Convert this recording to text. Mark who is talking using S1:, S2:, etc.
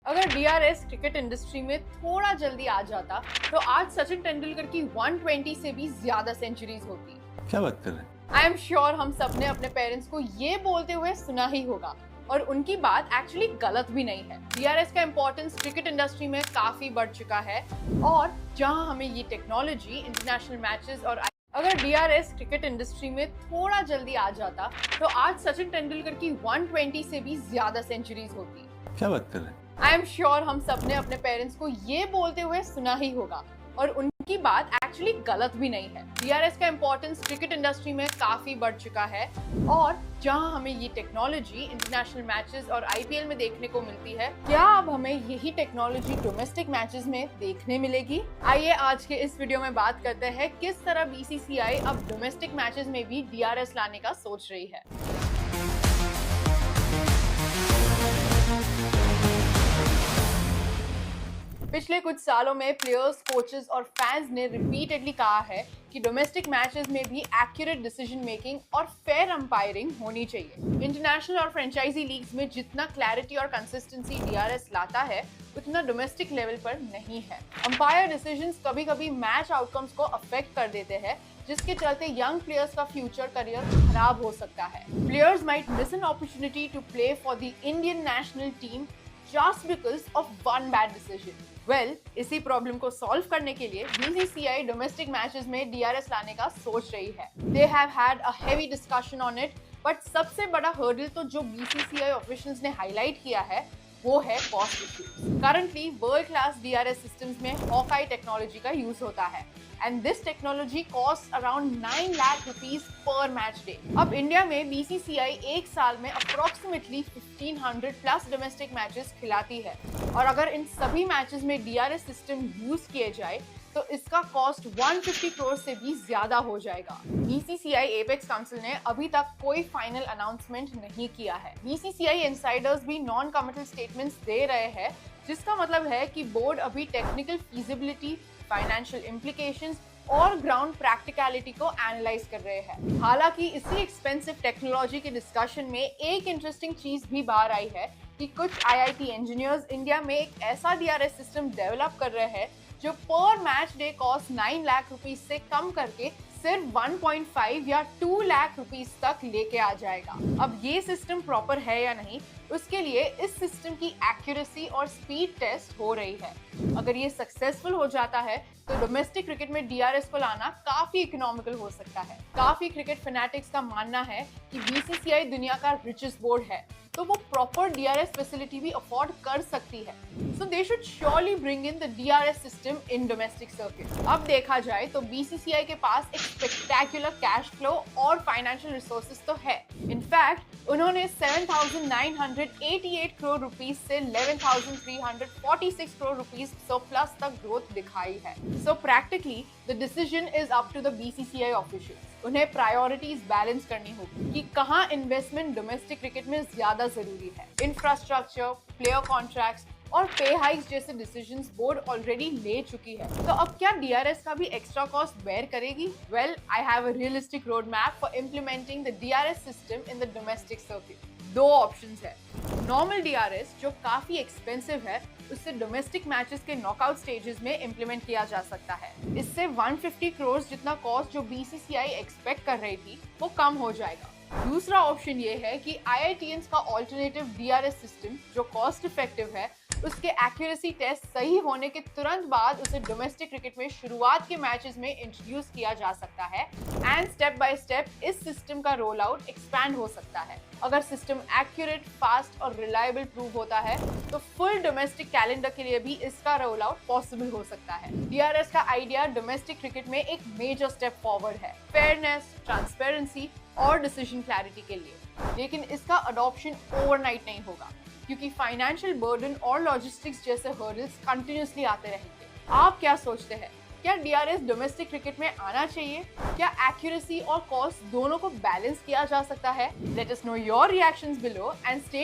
S1: अगर DRS cricket industry में थोड़ा जल्दी आ जाता तो आज सचिन तेंदुलकर की 120 से भी ज्यादा सेंचुरीज होती।
S2: क्या बात कर रहे हैं?
S1: आई एम श्योर हम सबने अपने पेरेंट्स को ये बोलते हुए सुना ही होगा और उनकी बात एक्चुअली गलत भी नहीं है। डीआरएस का इम्पोर्टेंस क्रिकेट इंडस्ट्री में काफी बढ़ चुका है और जहां हमें ये टेक्नोलॉजी इंटरनेशनल मैचेस और अगर डीआरएस क्रिकेट इंडस्ट्री में थोड़ा जल्दी आ जाता तो आज सचिन तेंदुलकर की 120 से भी ज्यादा सेंचुरीज होती।
S2: क्या बात कर रहे हैं?
S1: आई एम श्योर हम सबने अपने पेरेंट्स को ये बोलते हुए सुना ही होगा और उनकी बात एक्चुअली गलत भी नहीं है। डीआरएस का इम्पोर्टेंस क्रिकेट इंडस्ट्री में काफी बढ़ चुका है और जहां हमें ये टेक्नोलॉजी इंटरनेशनल मैचेस और आईपीएल में देखने को मिलती है, क्या अब हमें यही टेक्नोलॉजी डोमेस्टिक मैचेस में देखने मिलेगी? आइए आज के इस वीडियो में बात करते हैं किस तरह बीसीसीआई अब डोमेस्टिक मैचेस में भी डीआरएस लाने का सोच रही है। पिछले कुछ सालों में प्लेयर्स, कोचेस और फैंस ने रिपीटेडली कहा है कि डोमेस्टिक मैचेस में भी एक्यूरेट डिसीजन मेकिंग और फेयर अंपायरिंग होनी चाहिए। इंटरनेशनल और फ्रेंचाइजी लीग्स में जितना क्लैरिटी और कंसिस्टेंसी डीआरएस लाता है उतना डोमेस्टिक लेवल पर नहीं है। अंपायर डिसीजंस कभी-कभी मैच आउटकम्स को अफेक्ट कर देते हैं, जिसके चलते यंग प्लेयर्स का फ्यूचर करियर खराब हो सकता है। Players might miss an opportunity to play for the Indian national team just because of one bad decision. Well, इसी प्रॉब्लम को सॉल्व करने के लिए बीसीसीआई डोमेस्टिक मैचेस में डीआरएस लाने का सोच रही है। They have had a heavy discussion on it, but सबसे बड़ा हर्डल तो जो बीसीसीआई ऑफिशियल्स ने हाईलाइट किया है वो है cost issues. Currently world class DRS systems में हॉकाई टेक्नोलॉजी का यूज होता है and this technology costs around 9 lakh rupees per match day. अब इंडिया में बीसीसीआई एक साल में approximately 1500 प्लस डोमेस्टिक मैचेस खिलाती है और अगर इन सभी मैचेस में डीआरएस सिस्टम यूज किए जाए तो इसका कॉस्ट 150 करोड़ से भी ज्यादा हो जाएगा। बीसीसीआई एपेक्स काउंसिल ने अभी तक कोई फाइनल अनाउंसमेंट नहीं किया है। बीसीसीआई इनसाइडर्स भी नॉन कमिटल स्टेटमेंट्स दे रहे हैं, जिसका मतलब है कि बोर्ड अभी टेक्निकल फीजिबिलिटी, फाइनेंशियल इम्प्लीकेशंस और ग्राउंड प्रैक्टिकलिटी को एनालाइज कर रहे हैं। हालांकि इसी एक्सपेंसिव टेक्नोलॉजी के डिस्कशन में एक इंटरेस्टिंग चीज भी बाहर आई है कि कुछ आईआईटी इंजीनियर्स इंडिया में एक ऐसा डीआरएस सिस्टम डेवलप कर रहे हैं जो पर match day cost 9 lakh rupees से कम करके सिर्फ 1.5 या 2 लाख रुपीस तक लेके आ जाएगा। अब ये सिस्टम प्रॉपर है या नहीं, उसके लिए इस सिस्टम की एक्यूरेसी और स्पीड टेस्ट हो रही है। अगर ये सक्सेसफुल हो जाता है तो डोमेस्टिक क्रिकेट में डीआरएस को लाना काफी इकोनॉमिकल हो सकता है। काफी क्रिकेट फैनेटिक्स का मानना है कि बीसीसीआई दुनिया का रिचेस्ट बोर्ड है, तो वो प्रॉपर डीआरएस फैसिलिटी भी अफोर्ड कर सकती है। So they should surely bring in the DRS system in domestic circuit. अब देखा जाए तो बीसीसीआई के पास एक स्पेक्टेक्युलर कैश फ्लो और फाइनेंशियल रिसोर्सेज तो है। इनफैक्ट उन्होंने 7,988 करोड़ रुपीस से 11,346 करोड़ रुपीस सरप्लस तक ग्रोथ दिखाई है। So practically the decision is up to the BCCI officials. उन्हें प्रायोरिटीज बैलेंस करनी होगी कि कहां इन्वेस्टमेंट डोमेस्टिक क्रिकेट में ज्यादा जरूरी है। इंफ्रास्ट्रक्चर, प्लेयर कॉन्ट्रैक्ट्स और पे हाइक्स जैसे डिसीजंस बोर्ड ऑलरेडी ले चुकी है। तो अब क्या डीआरएस का भी एक्स्ट्रा कॉस्ट बेयर करेगी? Well, I have a realistic road map for implementing the DRS system in the domestic circuit. दो ऑप्शंस है। नॉर्मल डीआरएस जो काफी एक्सपेंसिव है, उससे डोमेस्टिक मैचेस के नॉकआउट स्टेजेस में इम्प्लीमेंट किया जा सकता है। इससे 150 करोड़ जितना कॉस्ट जो बीसीसीआई एक्सपेक्ट कर रही थी वो कम हो जाएगा। दूसरा ऑप्शन ये है कि आईआईटीएंस का ऑल्टरनेटिव डीआरएस सिस्टम जो कॉस्ट इफेक्टिव है, उसके एक्यूरेसी टेस्ट सही होने के तुरंत बाद उसे डोमेस्टिक क्रिकेट में शुरुआत के मैचेस में इंट्रोड्यूस किया जा सकता है एंड स्टेप बाय स्टेप इस सिस्टम का रोल आउट एक्सपैंड हो सकता है। अगर सिस्टम एक्यूरेट, फास्ट और रिलायबल प्रूव होता है तो फुल डोमेस्टिक कैलेंडर के लिए भी इसका रोल आउट पॉसिबल हो सकता है। डीआरएस का आइडिया डोमेस्टिक क्रिकेट में एक मेजर स्टेप फॉरवर्ड है, फेयरनेस, ट्रांसपेरेंसी और डिसीजन क्लैरिटी के लिए। लेकिन इसका अडॉप्शन ओवरनाइट नहीं होगा क्योंकि फाइनेंशियल बर्डन और लॉजिस्टिक्स जैसे हर्डल्स कंटिन्यूअसली आते रहेंगे। आप क्या सोचते हैं? क्या डीआरएस डोमेस्टिक क्रिकेट में आना चाहिए? क्या एक्यूरेसी और कॉस्ट दोनों को बैलेंस किया जा सकता है? Let us know your reactions below and stay